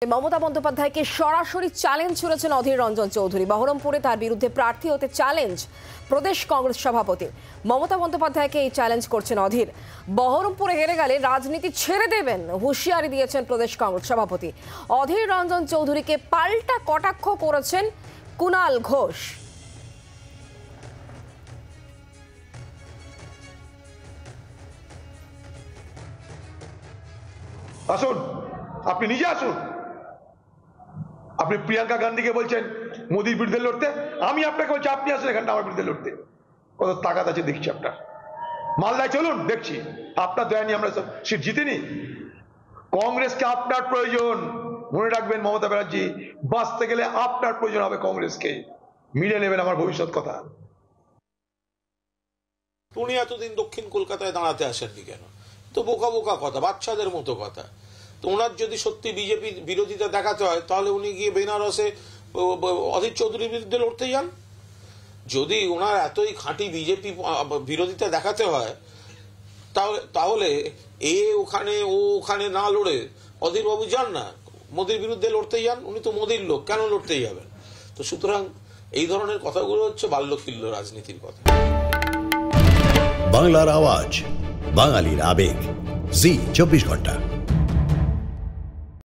মমতা বন্দ্যোপাধ্যায়কে সরাসরি চ্যালেঞ্জ ছুড়েছেন অধীর রঞ্জন চৌধুরী। বহরমপুরে তার বিরুদ্ধে প্রার্থী হতে চ্যালেঞ্জ প্রদেশ কংগ্রেস সভাপতি। মমতা বন্দ্যোপাধ্যায়কে এই চ্যালেঞ্জ করছেন অধীর। বহরমপুরে হেরে গেলে রাজনীতি ছেড়ে দেবেন হুঁশিয়ারি দিয়েছেন প্রদেশ কংগ্রেস সভাপতি। অধীর রঞ্জন চৌধুরীকে পাল্টা কটাক্ষ করেছেন কুণাল ঘোষ। আসুন, আপনি নিজে আসুন। আপনি প্রিয়াঙ্কা গান্ধীকে বলছেন মোদির বিরুদ্ধে লড়তে, আমি আপনাকে বলছি আপনি আসুন এখানটা আমার বিরুদ্ধে লড়তে। কত তাকাত আছে দেখছি আপনার। মালদায় চলুন, দেখছি আপনার দয়া নিয়ে আমরা সব সিট জিতিনি। কংগ্রেসকে আপনার প্রয়োজন, মনে রাখবেন মমতা ব্যানার্জি, বাঁচতে গেলে আপনার প্রয়োজন হবে কংগ্রেসকে। মিলে নেবেন আমার ভবিষ্যৎ কথা। উনি এতদিন দক্ষিণ কলকাতায় দাঁড়াতে আসেননি কেন? তো বোকা বোকা কথা, বাচ্চাদের মতো কথা। তো ওনার যদি সত্যি বিজেপি বিরোধিতা দেখাতে হয় তাহলে উনি গিয়ে বেনারসে অধীর চৌধুরীর বিরুদ্ধে লড়তে যান। যদি ওনার এতই খাঁটি বিজেপি বিরোধিতা দেখাতে হয় তাহলে ও ওখানে না লড়ে অধীর বাবু যান না, মোদির বিরুদ্ধে লড়তে যান। উনি তো মোদির লোক, কেন লড়তে যাবেন? তো সুতরাং এই ধরনের কথাগুলো হচ্ছে বাল্যকিল্য রাজনীতির কথা। বাংলার আওয়াজ, বাঙালির আবেগ, জি 24 ঘন্টা।